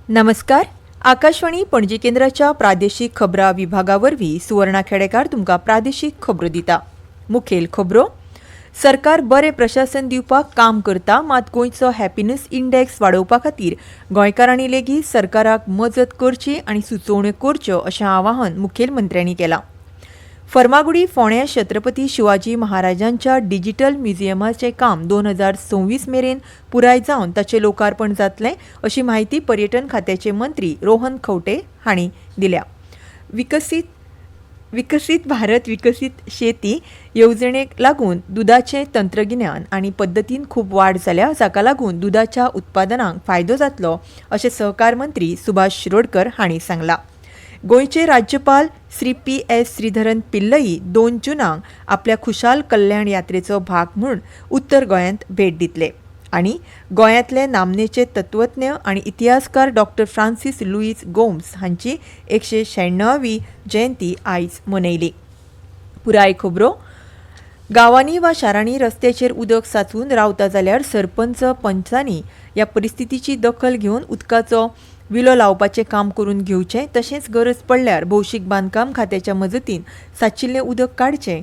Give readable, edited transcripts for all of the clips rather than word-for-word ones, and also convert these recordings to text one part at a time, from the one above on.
नमस्कार. आकाशवाणी पणजी केंद्राच्या प्रादेशीक खबरां विभागावरवीं सुवर्णा खेडेकार तुमकां प्रादेशीक खबरो दिता. मुखेल खबरो. सरकार बरें प्रशासन दिवपाक काम करता, मात गोंयचो हॅपिनेस इंडेक्स वाडोवपा खातीर गोंयकारांनी लेगीत सरकाराक मजत करची आनी सुचोवण्यो करच्यो अशें आवाहन मुखेलमंत्र्यांनी केलां. फर्मागुडी फोंड्या छत्रपती शिवाजी महाराजांच्या डिजिटल म्युझियमाचें काम 2026 मेरेन पुराय जावन ताचें लोकार्पण जातलें अशी माहिती पर्यटन खात्याचे मंत्री रोहन खंवटे हांणी दिल्या. विकसीत भारत विकसीत शेती येवजणेक लागून दुदाचें तंत्रगिन्यान आनी पद्दतीन खूब वाड जाल्या, जाका लागून दुदाच्या उत्पादनांक फायदो जातलो अशें सहकार मंत्री सुभाष शिरोडकर हांणी सांगलां. गोंयचे राज्यपाल श्री PS श्रीधरन पिल्लई 2 जूनाक आपल्या खुशाल कल्याण यात्रेचो भाग म्हूण उत्तर गोंयांत भेट दितले आनी गोंयांतले नामनेचे तत्वज्ञ आनी इतिहासकार डॉ. फ्रांसीस लुईस गोम्स हांची 196वी जयंती आयज मनयली. पुराय खबरो. गांवांनी वा शारांनी रस्त्याचेर उदक सांचून रावता जाल्यार सरपंच पंचांनी ह्या परिस्थितीची दखल घेवन उदकाचो विलो लावपाचें काम करून घेवचें, तशेंच गरज पडल्यार भौशीक बांदकाम खात्याच्या मजतीन साचिल्लें उदक काडचें.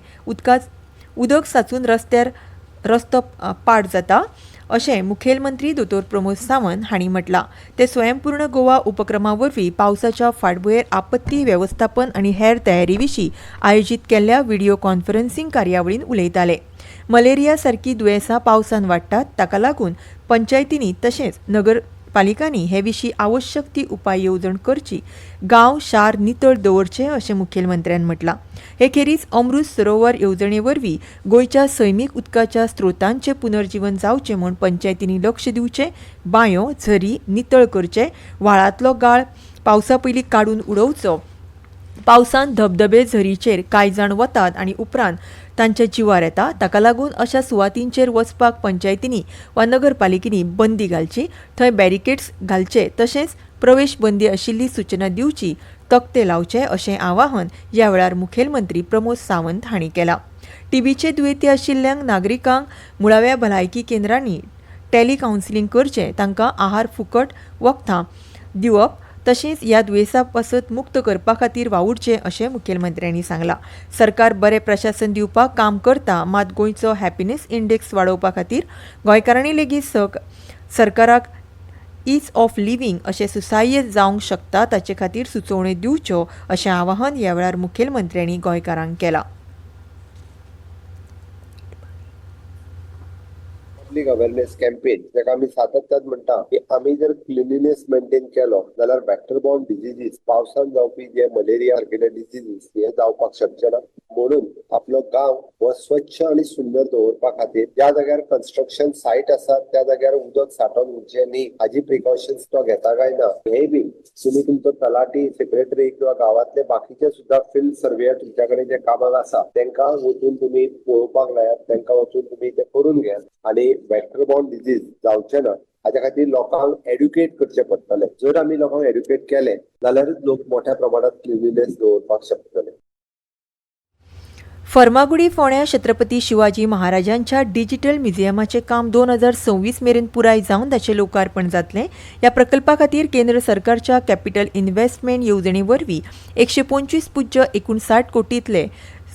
उदक सांचून रस्तो पाड जाता अशें मुखेलमंत्री दोतोर प्रमोद सावंत हांणी म्हटलां. ते स्वयंपूर्ण गोवा उपक्रमा वरवीं पावसाच्या फाटभुंयेर आपत्ती वेवस्थापन आनी हेर तयारी विशीं आयोजीत केल्ल्या व्हिडिओ कॉन्फरन्सिंग कार्यावळींत उलयताले. मलेरिया सारकीं दुयेंसां पावसान वाडटात, ताका लागून पंचायतींनी तशेंच नगरपालिकांनी हे विशीं आवश्यक ती उपाय येवजण करची, गांव शार नितळ दवरचे अशें मुखेलमंत्र्यान म्हटलां. हे खेरीज अमृत सरोवर येवजणे वरवीं गोंयच्या सैमीक उदकाच्या स्त्रोतांचें पुनर्जीवन जावचें म्हूण पंचायतींनी लक्ष दिवचें, बांयो झरी नितळ करचे, व्हाळांतलो गाळ पावसा पयलीं काडून उडोवचो. पावसान धबधबे झरीचेर कांय जाण वतात आनी उपरांत तांच्या जिवार येता, ताका लागून अशा सुवातींचेर वचपाक पंचायतींनी वा नगरपालिकेनी बंदी घालची, थंय बॅरिकेड्स घालचे, तशेंच प्रवेश बंदी आशिल्ली सूचना दिवची, तक्ते लावचे अशें आवाहन ह्या वेळार मुखेलमंत्री प्रमोद सावंत हांणी केलां. टीबीचे दुयेंती आशिल्ल्यांक नागरिकांक मुळाव्या भलायकी केंद्रांनी टेली कावन्सिलींग करचें, तांकां आहार फुकट वखदां दिवप, तशेंच ह्या दुयेंसा पासत मुक्त करपा खातीर वावुरचें अशें मुखेलमंत्र्यांनी सांगलां. सरकार बरें प्रशासन दिवपाक काम करता, मात गोंयचो हॅपिनेस इंडेक्स वाडोवपा खातीर गोंयकारांनी लेगीत सरकाराक ईज ऑफ लिव्हिंग अशें सुसाह्य जावंक शकता ताचे खातीर सुचोवण्यो दिवच्यो अशें आवाहन ह्या वेळार मुखेलमंत्र्यांनी गोंयकारांक केलां. पब्लीक अवेअरनेस कॅम्पेन जाका आमी सातत्यान म्हणटा की आमी जर क्लिनिनेस मेंटेन केलो जाल्यार व्हेक्टर बॉर्न डिजीजीस पावसान जावपी जे मलेरिया सारकिले डिजीजीस हे जावपाक शकचे ना. म्हणून आपलो गांव हो स्वच्छ आनी सुंदर दवरपा खातीर ज्या जाग्यार कन्स्ट्रक्शन सायट आसा त्या जाग्यार उदक सांठोवन उरचें न्ही हाजी प्रिकॉशन्स तो घेता काय ना हे बी तुमी तुमचो तलाटी सेक्रेटरी किंवा गांवांतले बाकीचे सुद्धा फील्ड सर्वेयर तुमच्या कडेन जे कामाक आसा तांकां वचून तुमी पळोवपाक लायात, तांकां वचून तुमी ते करून घेयात आनी व्हेक्टर बॉर्न डिजीज जावचे ना हाच्या खातीर लोकांक एड्युकेट करचे पडटले. जर आमी लोकांक एड्युकेट केले जाल्यारूच लोक मोठ्या प्रमाणात क्लिनिनेस दवरपाक शकतले. फर्मागुडी फोंड्या छत्रपती शिवाजी महाराजांच्या डिजिटल म्युझियमाचें काम 2026 मेरेन पुराय जावन ताचें लोकार्पण जातलें. ह्या प्रकल्पा खातीर केंद्र सरकारच्या कॅपिटल इन्व्हेस्टमेंट येवजणे वरवीं 125.59 कोटींतले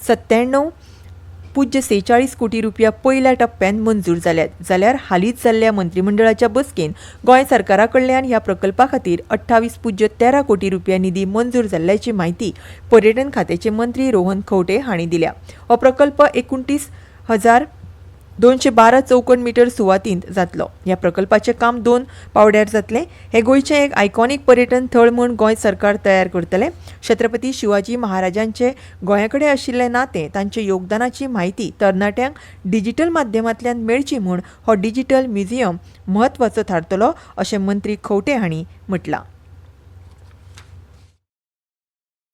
97.46 कोटी रुपया पयल्या टप्प्यान मंजूर जाल्यात. जाल्यार हालींच जाल्ल्या मंत्रिमंडळाच्या बसकेन गोंय सरकारा कडल्यान ह्या प्रकल्पा खातीर 28.13 कोटी रुपया निधी मंजूर जाल्ल्याची माहिती पर्यटन खात्याचे मंत्री रोहन खंवटे हांणी दिल्या. हो प्रकल्प 29,212 चौकोन मीटर सुवातींत जातलो. ह्या प्रकल्पाचें काम 2 पावड्यार जातलें. हे गोंयचें एक आयकॉनीक पर्यटन थळ म्हूण गोंय सरकार तयार करतलें. छत्रपती शिवाजी महाराजांचें गोंया कडेन आशिल्लें नातें, तांच्या योगदानाची म्हायती तरणाट्यांक डिजिटल माध्यमांतल्यान मेळची म्हूण हो डिजिटल म्युझियम म्हत्वाचो थारतलो अशें मंत्री खंवटे हांणी म्हटलां.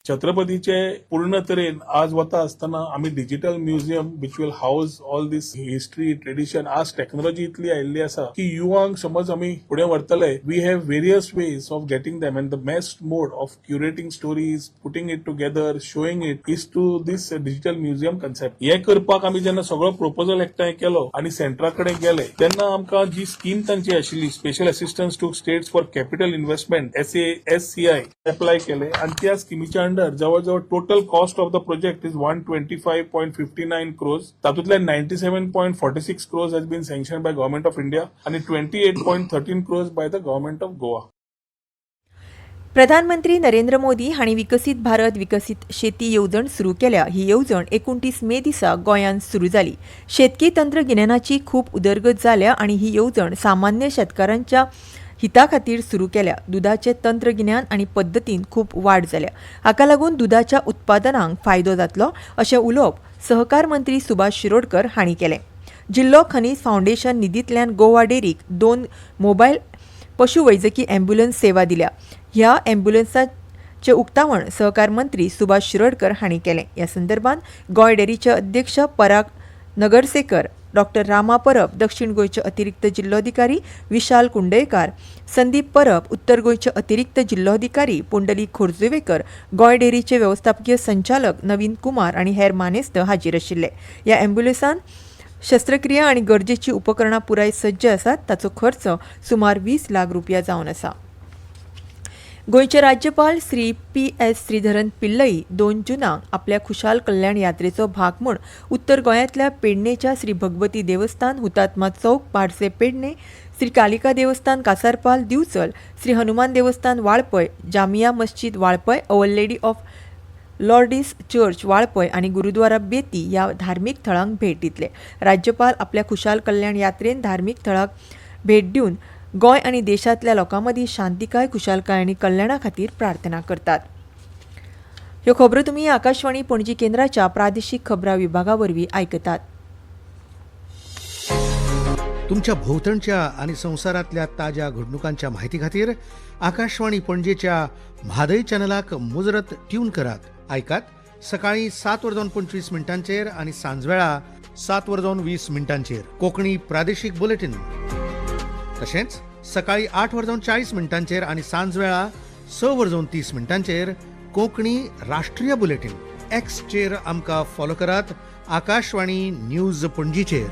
छत्रपतीचे पूर्ण तरेन आज वता आसतना आमी digital museum which will house all this history tradition. आज टेक्नॉलॉजी इतली आयिल्ली आसा की युवांक समज आमी फुडें व्हरतले, we have various ways of getting them and the best mode of curating stories, putting it together, showing it is to this digital museum concept. हे करपाक आमी जेन्ना सगळो प्रोपोजल एकठांय केलो आनी सेंटरा कडेन गेले तेन्ना आमकां जी स्कीम तांची आशिल्ली special assistance to states for capital investment SCI apply केले आणि त्या स्किमीच्या अंडर जवळजवळ total cost of the project is 125.59 crores. तातूंतल्यान 97.46 crores has been sanction by government of India आणि 28.13 crores by the government of Goa. प्रधानमंत्री नरेंद्र मोदी हांणी विकसीत भारत विकसीत शेती येवजण सुरू केल्या. ही येवजण 29 मे दिसा गोंयांत सुरू जाली. शेतकी तंत्रगिन्यानाची खूप उदरगत जाल्या आणि ही येवजण सामान्य शेतकारांच्या हिता खातीर सुरू केल्या. दुधाचे तंत्रगिन्यान आणि पद्दतीन खूप वाड जाल्या. हाका लागून दुधाच्या उत्पादनांक फायदो जातलो अशें उलोवप सहकार मंत्री सुभाष शिरोडकर हांणी केलें. जिल्लो खनीज फावंडेशन निधींतल्यान गोवा डेरीक 2 मोबायल पशुवैजकी अँब्युलन्स सेवा दिल्या. ह्या अँब्युलन्साचे उक्तावण सहकार मंत्री सुभाष शिरोडकर हांणी केलें. ह्या संदर्भात गोंय डेरीचे अध्यक्ष पराग नगरसेकर, डॉक्टर रामा परब, दक्षिण गोंयचे अतिरिक्त जिल्लोधिकारी विशाल कुंडयकार, संदीप परब, उत्तर गोंयचे अतिरिक्त जिल्लोधिकारी पुंडलीक खोर्जुवेकर, गोंय डेरीचे व्यवस्थापकीय संचालक नवीन कुमार आणि हेर मानेस्त हाजीर आशिल्ले. ह्या अँब्युलन्सान शस्त्रक्रिया आणि गरजेची उपकरणां पुराय सज्ज आसात. ताचो खर्च सुमार 20 लाख रुपया जावन आसा. गोंयचे राज्यपाल श्री PS श्रीधरन पिल्लई 2 जुनाक आपल्या खुशाल कल्याण यात्रेचो भाग म्हूण उत्तर गोंयांतल्या पेडणेच्या श्री भगवती देवस्थान, हुतात्मा चौक पाडसे पेडणे, श्री कालिका देवस्थान कासारपाल दिवचल, श्री हनुमान देवस्थान Valpoi, Jamia Masjid Valpoi, our lady of Lourdes church Valpoi आणि गुरुद्वारा बेती ह्या धार्मीक थळांक भेट दितले. राज्यपाल आपल्या खुशाल कल्याण यात्रेन धार्मीक थळांक भेट दिवन गोंय आणि देशांतल्या लोकांमदीं शांतिकाय, खुशालकाय आणि कल्याणा खातीर प्रार्थना करतात. ह्यो खबरो तुमी आकाशवाणी पणजी केंद्राच्या प्रादेशीक खबरां विभागा वरवीं आयकतात. तुमच्या भोवतणच्या आणि संवसारातल्या ताज्या घडणुकांच्या माहिती खातीर आकाशवाणी पणजेच्या म्हादय चॅनलाक मुजरत ट्यून करात. आयकात सकाळी 7:25 आणि सांजवेळा 7:20 कोंकणी प्रादेशीक बुलेटिन. तशेंच सकाळी 8:40 आणि सांजवेळा 6:30 कोंकणी राष्ट्रीय बुलेटिन. एक्सचेर आमकां फॉलो करात, आकाशवाणी न्यूज पणजीचेर.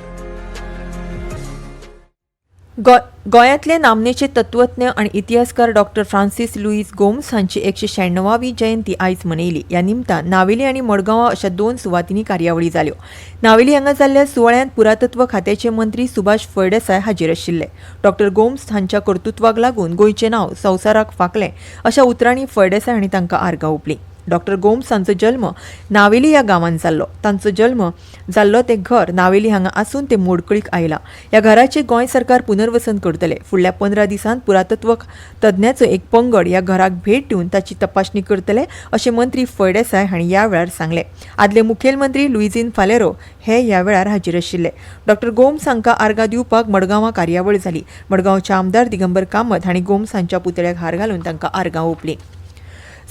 गोंयांतले नामनेचे तत्वज्ञ आणि इतिहासकार डॉक्टर फ्रांसीस लुईस गोम्स हांची 196वी जयंती आयज मनयली. ह्या निमतान नावेली आनी मडगांवां अशा 2 सुवातींनी कार्यावळी जाल्यो. नावेली हांगा जाल्ल्या सुवाळ्यांत पुरातत्व खात्याचे मंत्री सुभाष फळदेसाय हाजीर आशिल्ले. डॉक्टर गोम्स हांच्या कर्तृत्वाक लागून गोंयचें नांव संवसाराक फाकलें अशा उतरांनी फळदेसाय हांणी तांकां आर्गां ओंपलीं. डॉक्टर गोम्स हांचो जल्म नावेली ह्या गांवांत जाल्लो. तांचो जल्म जाल्लो तें घर नावेली हांगा आसून तें मोडकळीक आयलां. ह्या घराचें गोंय सरकार पुनर्वसन करतले. फुडल्या 15 दिसांत पुरातत्व तज्ञांचो एक पंगड ह्या घराक भेट दिवन ताची तपासणी करतले अशें मंत्री फळदेसाय हांणी ह्या वेळार सांगलें. आदले मुखेलमंत्री लुईझीन फालेरो हे ह्या वेळार हाजीर आशिल्ले. डॉक्टर गोम्स हांकां आर्गां दिवपाक मडगांवां कार्यावळ जाली. मडगांवचे आमदार दिगंबर कामत हांणी गोम्स हांच्या पुतळ्याक हार घालून तांकां आर्गां ओंपलीं.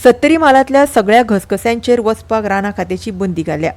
70 मालांतल्या सगळ्या घसघश्यांचेर वचपाक रानां खात्याची बंदी घाल्या.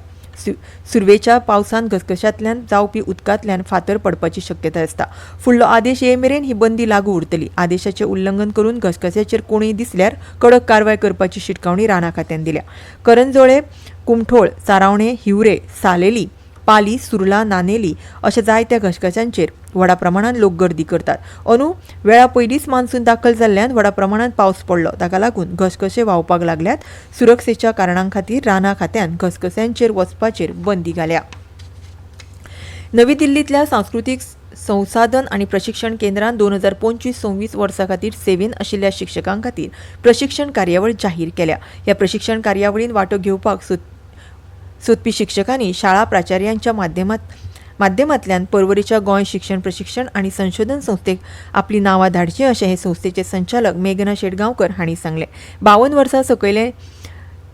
सुरवेच्या पावसान घसघश्यांतल्यान जावपी उदकांतल्यान फातर पडपाची शक्यताय आसता. फुडलो आदेश ये मेरेन ही बंदी लागू उरतली. आदेशाचें उल्लंघन करून घसघश्याचेर कोणूय दिसल्यार कडक कारवाय करपाची शिटकावणी रानां खात्यान दिल्या. करंजोळे, कुमठोळ, चारावणे, हिवरे, सालेली, पाली, सुर्ला, नानेली अशा जायत्या घसघश्यांचेर व्हडा प्रमाणात लोक गर्दी करतात. अंदू वेळा पयलींच मान्सून दाखल जाल्ल्यान व्हडा प्रमाणात पावस पडलो. ताका लागून घसघशे व्हांवपाक लागल्यात. सुरक्षेच्या कारणां खातीर रानां खात्यान घसघश्यांचेर वचपाचेर बंदी घाल्या. नवी दिल्लींतल्या सांस्कृतीक संसाधन आणि प्रशिक्षण केंद्रान 2025-26 वर्सा खातीर सेवेन आशिल्ल्या शिक्षकां खातीर प्रशिक्षण कार्यावळ जाहीर केल्या. ह्या प्रशिक्षण कार्यावळीन वांटो घेवपाक सोदपी शिक्षकांनी शाळा प्राचार्यांच्या माध्यमांतल्यान पर्वरीच्या गोंय शिक्षण प्रशिक्षण आणि संशोधन संस्थेक आपली नांवां धाडची अशें हे संस्थेचे संचालक मेघना शेटगांवकर हांणी सांगलें. 52 वर्सां सकयले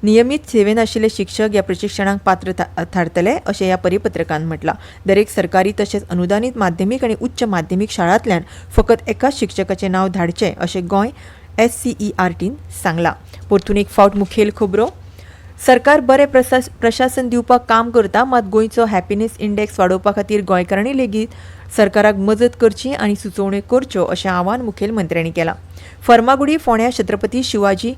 नियमीत सेवेन आशिल्ले शिक्षक ह्या प्रशिक्षणाक पात्र थारतले अशें ह्या परिपत्रकांत म्हटलां. दरेक सरकारी तशेंच अनुदानीत माध्यमीक आनी उच्च माध्यमीक शाळांतल्यान फकत एकाच शिक्षकाचें नांव धाडचें अशें गोंय SCERTन सांगलां. परतून एक फावट मुखेल खबरो. सरकार बरें प्रशासन दिवपाक काम करता, मात गोंयचो हॅपिनेस इंडेक्स वाडोवपा खातीर गोंयकारांनी लेगीत सरकाराक मजत करची आनी सुचोवण्यो करच्यो अशें आवाहन मुखेलमंत्र्यांनी केलां. फर्मागुडी फोंड्या छत्रपती शिवाजी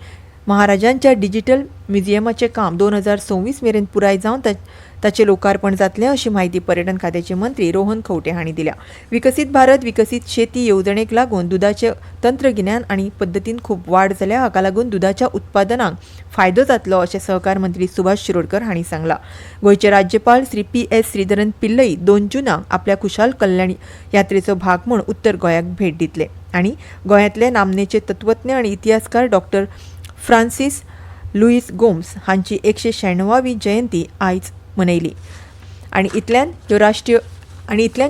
महाराजांच्या डिजिटल म्युझियमाचें काम 2026 मेरेन पुराय जावन ताचें लोकार्पण जातलें अशी माहिती पर्यटन खात्याचे मंत्री रोहन खंवटे हांणी दिल्या. विकसीत भारत विकसीत शेती येवजणेक लागून दुदाचे तंत्रगिन्यान आनी पद्दतीन खूब वाड जाल्या. हाका लागून दुदाच्या उत्पादनांक फायदो जातलो अशें सहकार मंत्री सुभाष शिरोडकर हांणी सांगलां. गोंयचे राज्यपाल श्री PS श्रीधरन पिल्लई 2 जूनाक आपल्या खुशाल कल्याण यात्रेचो भाग म्हूण उत्तर गोंयाक भेट दितले आनी गोंयांतले नामनेचे तत्वज्ञ आनी इतिहासकार डॉ. फ्रांसीस लुईस गोम्स हांची 196वी जयंती आयज मनयली. आनी इतल्यान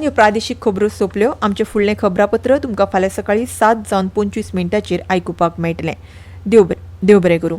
ह्यो प्रादेशीक खबरो सोंपल्यो. आमचें फुडलें खबरापत्र तुमकां फाल्यां सकाळीं 7:25 आयकुपाक मेळटलें. देव बरें करूं.